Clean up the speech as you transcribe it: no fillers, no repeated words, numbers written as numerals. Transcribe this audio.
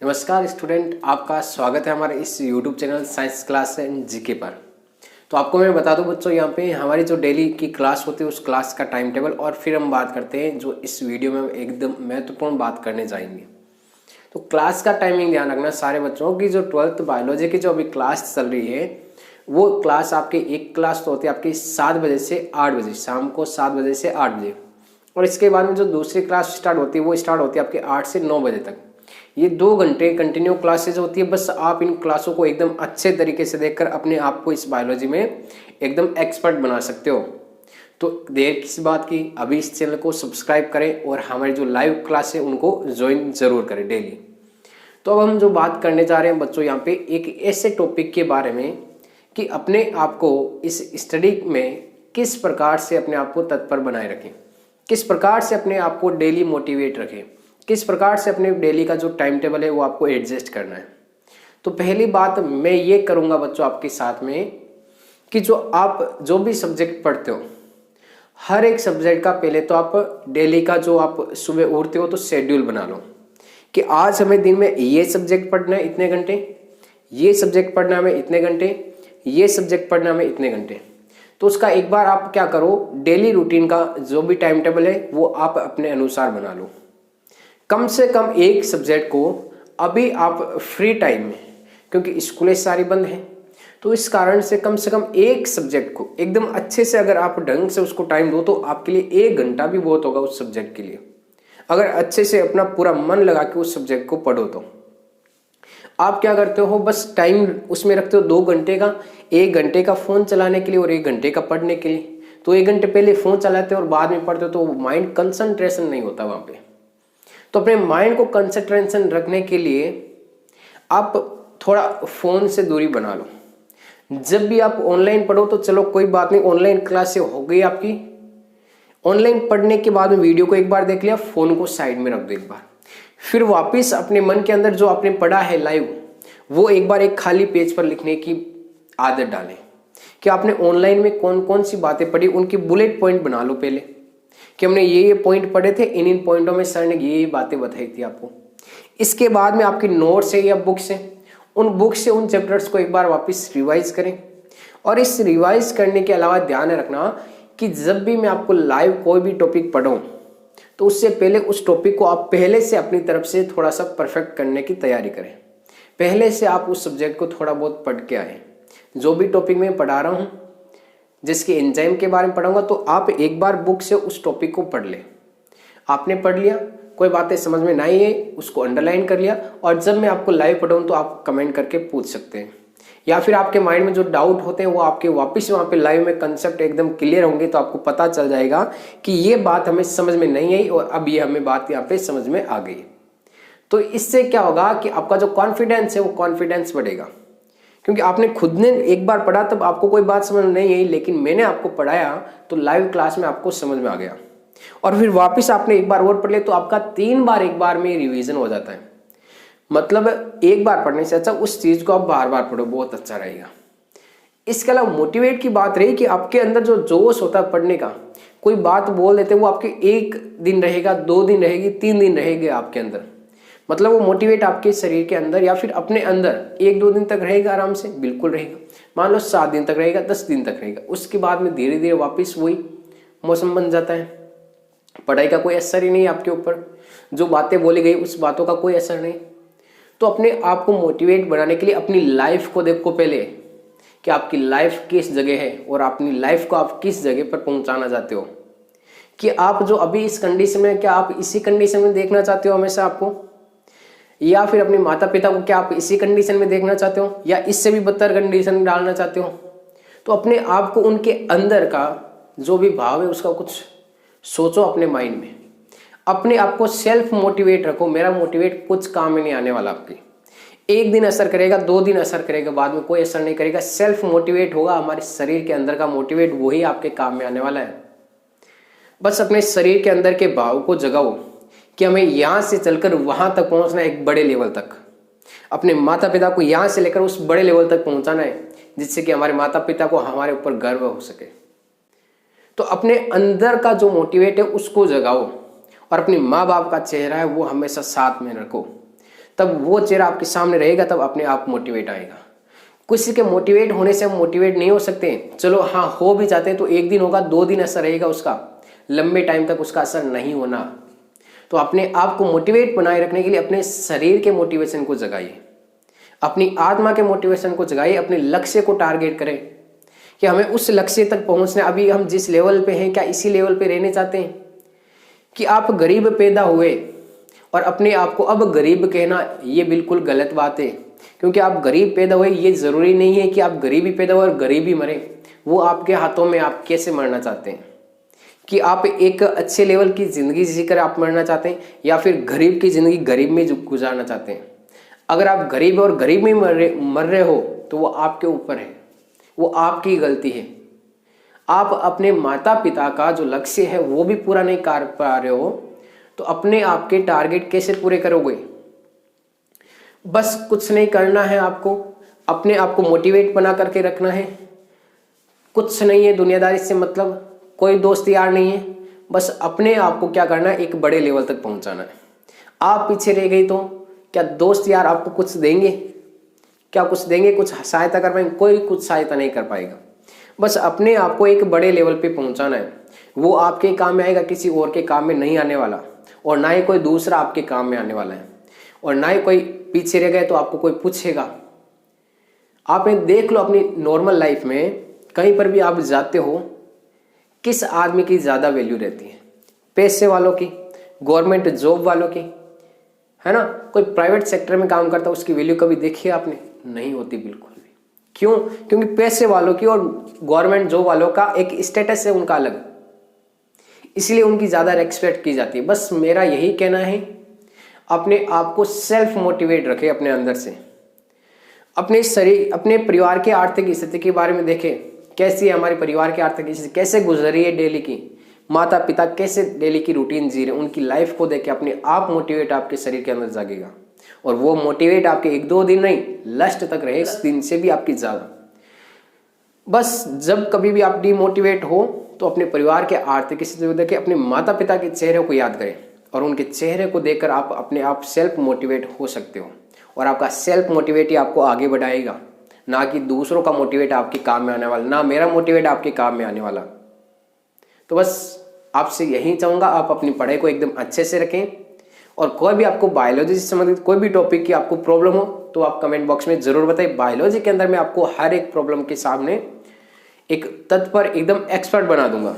नमस्कार स्टूडेंट, आपका स्वागत है हमारे इस YouTube channel science class and GK पर। तो आपको मैं बता दूं बच्चों, यहाँ पे हमारी जो डेली की क्लास होती है उस क्लास का टाइम टेबल और फिर हम बात करते हैं जो इस वीडियो में हम एकदम महत्वपूर्ण बात करने जाएंगे। तो क्लास का टाइमिंग ध्यान रखना सारे बच्चों की। जो 12th बायोलॉजी की जो अभी क्लास चल रही है वो क्लास आपकी एक क्लास तो होती है आपकी 7 बजे से 8 बजे, शाम को 7 बजे से 8 बजे। और इसके बाद में जो दूसरी क्लास स्टार्ट होती है वो स्टार्ट होती है आपके 8 से 9 बजे तक। ये 2 घंटे कंटिन्यू क्लासेज होती है। बस आप इन क्लासों को एकदम अच्छे तरीके से देखकर अपने आप को इस बायोलॉजी में एकदम एक्सपर्ट बना सकते हो। तो देर किस बात की, अभी इस चैनल को सब्सक्राइब करें और हमारी जो लाइव क्लास है उनको ज्वाइन जरूर करें डेली। तो अब हम जो बात करने जा रहे हैं बच्चों यहाँ पे एक ऐसे टॉपिक के बारे में कि अपने आप को इस स्टडी में किस प्रकार से अपने आप को तत्पर बनाए रखें, किस प्रकार से अपने आप को डेली मोटिवेट रखें, किस प्रकार से अपने डेली का जो टाइम टेबल है वो आपको एडजस्ट करना है। तो पहली बात मैं ये करूँगा बच्चों आपके साथ में कि जो आप जो भी सब्जेक्ट पढ़ते हो, हर एक सब्जेक्ट का पहले तो आप डेली का जो आप सुबह उठते हो तो शेड्यूल बना लो कि आज हमें दिन में ये सब्जेक्ट पढ़ना है इतने घंटे, ये सब्जेक्ट पढ़ना है हमें इतने घंटे, ये सब्जेक्ट पढ़ना है हमें इतने घंटे। तो उसका एक बार आप क्या करो, डेली रूटीन का जो भी टाइम टेबल है वो आप अपने अनुसार बना लो। कम से कम एक सब्जेक्ट को अभी आप फ्री टाइम में, क्योंकि स्कूलें सारी बंद हैं, तो इस कारण से कम एक सब्जेक्ट को एकदम अच्छे से अगर आप ढंग से उसको टाइम दो तो आपके लिए 1 घंटा भी बहुत होगा उस सब्जेक्ट के लिए। अगर अच्छे से अपना पूरा मन लगा के उस सब्जेक्ट को पढ़ो तो आप क्या करते हो, बस टाइम उसमें रखते हो 2 घंटे का, 1 घंटे का फोन चलाने के लिए और 1 घंटे का पढ़ने के लिए। तो 1 घंटे पहले फोन चलाते हो और बाद में पढ़ते हो तो माइंड कंसंट्रेशन नहीं होता वहां पे। तो अपने माइंड को कंसंट्रेशन रखने के लिए आप थोड़ा फोन से दूरी बना लो। जब भी आप ऑनलाइन पढ़ो तो चलो कोई बात नहीं, ऑनलाइन क्लास हो गई आपकी, ऑनलाइन पढ़ने के बाद में वीडियो को एक बार देख लिया, फोन को साइड में रख दो एक बार, फिर वापस अपने मन के अंदर जो आपने पढ़ा है लाइव वो एक बार एक खाली पेज पर लिखने की आदत डालें कि आपने ऑनलाइन में कौन कौन सी बातें पढ़ी, उनकी बुलेट पॉइंट बना लो पहले कि हमने ये पॉइंट पढ़े थे, इन पॉइंटों में सर ने ये बातें बताई थी आपको। इसके बाद में आपकी नोट्स है या बुक्स है, उन बुक्स से उन चैप्टर्स को एक बार वापस रिवाइज करें। और इस रिवाइज करने के अलावा ध्यान रखना कि जब भी मैं आपको लाइव कोई भी टॉपिक पढ़ाऊं तो उससे पहले उस टॉपिक को आप पहले से अपनी तरफ से थोड़ा सा परफेक्ट करने की तैयारी करें। पहले से आप उस सब्जेक्ट को थोड़ा बहुत पढ़ के आए। जो भी टॉपिक मैं पढ़ा रहा हूँ, जिसके एंजाइम के बारे में पढ़ाऊंगा, तो आप एक बार बुक से उस टॉपिक को पढ़ ले। आपने पढ़ लिया, कोई बातें समझ में नहीं है उसको अंडरलाइन कर लिया, और जब मैं आपको लाइव पढ़ाऊं तो आप कमेंट करके पूछ सकते हैं, या फिर आपके माइंड में जो डाउट होते हैं वो आपके वापस वहाँ पे लाइव में कंसेप्ट एकदम क्लियर होंगे तो आपको पता चल जाएगा कि ये बात हमें समझ में नहीं आई और अब ये हमें बात यहाँ पे समझ में आ गई। तो इससे क्या होगा कि आपका जो कॉन्फिडेंस है वो कॉन्फिडेंस बढ़ेगा, क्योंकि आपने खुद ने एक बार पढ़ा तब आपको कोई बात समझ में नहीं आई, लेकिन मैंने आपको पढ़ाया तो लाइव क्लास में आपको समझ में आ गया, और फिर वापस आपने एक बार और पढ़ लिया तो आपका 3 बार एक बार में रिवीजन हो जाता है। मतलब एक बार पढ़ने से अच्छा उस चीज को आप बार बार पढ़ो, बहुत अच्छा रहेगा। इसके अलावा मोटिवेट की बात रही कि आपके अंदर जो जोश होता है पढ़ने का, कोई बात बोल देते वो आपके 1 दिन रहेगा, 2 दिन रहेगी, 3 दिन रहेगी आपके अंदर। मतलब वो मोटिवेट आपके शरीर के अंदर या फिर अपने अंदर 1-2 दिन तक रहेगा, आराम से बिल्कुल रहेगा। मान लो 7 दिन तक रहेगा, 10 दिन तक रहेगा, उसके बाद में धीरे धीरे वापस वही मौसम बन जाता है। पढ़ाई का कोई असर ही नहीं आपके ऊपर, जो बातें बोली गई उस बातों का कोई असर नहीं। तो अपने आप को मोटिवेट बनाने के लिए अपनी लाइफ को देखो पहले कि आपकी लाइफ किस जगह है और अपनी लाइफ को आप किस जगह पर पहुंचाना चाहते हो। कि आप जो अभी इस कंडीशन में, क्या आप इसी कंडीशन में देखना चाहते हो हमेशा आपको, या फिर अपने माता पिता को क्या आप इसी कंडीशन में देखना चाहते हो, या इससे भी बदतर कंडीशन में डालना चाहते हो। तो अपने आप को उनके अंदर का जो भी भाव है उसका कुछ सोचो अपने माइंड में। अपने आप को सेल्फ मोटिवेट रखो। मेरा मोटिवेट कुछ काम में नहीं आने वाला आपके, 1 दिन असर करेगा, 2 दिन असर करेगा, बाद में कोई असर नहीं करेगा। सेल्फ मोटिवेट होगा, हमारे शरीर के अंदर का मोटिवेट, वही आपके काम में आने वाला है। बस अपने शरीर के अंदर के भाव को जगाओ कि हमें यहाँ से चलकर वहां तक पहुंचना है, एक बड़े लेवल तक। अपने माता पिता को यहाँ से लेकर उस बड़े लेवल तक पहुंचाना है, जिससे कि हमारे माता पिता को हमारे ऊपर गर्व हो सके। तो अपने अंदर का जो मोटिवेट है उसको जगाओ, और अपने माँ बाप का चेहरा है वो हमेशा साथ में रखो। तब वो चेहरा आपके सामने रहेगा, तब अपने आप मोटिवेट आएगा। किसी के मोटिवेट होने से हम मोटिवेट नहीं हो सकते। चलो हाँ, हो भी जाते हैं तो एक दिन होगा, 2 दिन असर रहेगा उसका, लंबे टाइम तक उसका असर नहीं होना। तो अपने आप को मोटिवेट बनाए रखने के लिए अपने शरीर के मोटिवेशन को जगाइए, अपनी आत्मा के मोटिवेशन को जगाइए, अपने लक्ष्य को टारगेट करें कि हमें उस लक्ष्य तक पहुंचना। अभी हम जिस लेवल पे हैं, क्या इसी लेवल पे रहने चाहते हैं? कि आप गरीब पैदा हुए और अपने आप को अब गरीब कहना, ये बिल्कुल गलत बात है। क्योंकि आप गरीब पैदा हुए, ये जरूरी नहीं है कि आप गरीबी पैदा हुए और गरीब ही मरे। वो आपके हाथों में, आप कैसे मरना चाहते हैं। कि आप एक अच्छे लेवल की जिंदगी जीकर आप मरना चाहते हैं, या फिर गरीब की जिंदगी गरीब में गुजारना चाहते हैं। अगर आप गरीब और गरीब में मर रहे हो तो वो आपके ऊपर है, वो आपकी गलती है। आप अपने माता पिता का जो लक्ष्य है वो भी पूरा नहीं कर पा रहे हो, तो अपने आप के टारगेट कैसे पूरे करोगे? बस कुछ नहीं करना है आपको, अपने आप को मोटिवेट बना करके रखना है। कुछ नहीं है दुनियादारी से मतलब, कोई दोस्त यार नहीं है। बस अपने आप को क्या करना है, एक बड़े लेवल तक पहुंचाना है। आप पीछे रह गई तो क्या दोस्त यार आपको कुछ देंगे? क्या कुछ देंगे, कुछ सहायता कर पाएंगे? कोई कुछ सहायता नहीं कर पाएगा। बस अपने आप को एक बड़े लेवल पे पहुंचाना है। वो आपके काम में आएगा, किसी और के काम में नहीं आने वाला, और ना ही कोई दूसरा आपके काम में आने वाला है, और ना ही कोई पीछे रह गए तो आपको कोई पूछेगा। आपने देख लो अपनी नॉर्मल लाइफ में, कहीं पर भी आप जाते हो, किस आदमी की ज़्यादा वैल्यू रहती है? पैसे वालों की, गवर्नमेंट जॉब वालों की, है ना? कोई प्राइवेट सेक्टर में काम करता है, उसकी वैल्यू कभी देखी है आपने? नहीं होती बिल्कुल भी। क्यों? क्योंकि पैसे वालों की और गवर्नमेंट जॉब वालों का एक स्टेटस है उनका अलग, इसलिए उनकी ज़्यादा रेस्पेक्ट की जाती है। बस मेरा यही कहना है, अपने आप को सेल्फ मोटिवेट रखें अपने अंदर से। अपने शरीर, अपने परिवार की आर्थिक स्थिति के बारे में देखें, कैसी है हमारे परिवार की आर्थिक स्थिति, कैसे गुजरी है डेली की, माता पिता कैसे डेली की रूटीन जी रहे, उनकी लाइफ को देख के अपने आप मोटिवेट आपके शरीर के अंदर जागेगा। और वो मोटिवेट आपके 1-2 दिन नहीं, लास्ट तक रहे, 10 दिन से भी आपकी ज़्यादा। बस जब कभी भी आप डिमोटिवेट हो तो अपने परिवार के आर्थिक स्थिति को देखें, अपने माता पिता के चेहरे को याद करें, और उनके चेहरे को देखकर आप अपने आप सेल्फ मोटिवेट हो सकते हो। और आपका सेल्फ मोटिवेट ही आपको आगे बढ़ाएगा, ना कि दूसरों का मोटिवेट आपके काम में आने वाला, ना मेरा मोटिवेट आपके काम में आने वाला। तो बस आपसे यही चाहूँगा, आप अपनी पढ़ाई को एकदम अच्छे से रखें। और कोई भी आपको बायोलॉजी से संबंधित कोई भी टॉपिक की आपको प्रॉब्लम हो तो आप कमेंट बॉक्स में ज़रूर बताइए। बायोलॉजी के अंदर मैं आपको हर एक प्रॉब्लम के सामने एक तत्पर एकदम एक्सपर्ट बना दूंगा।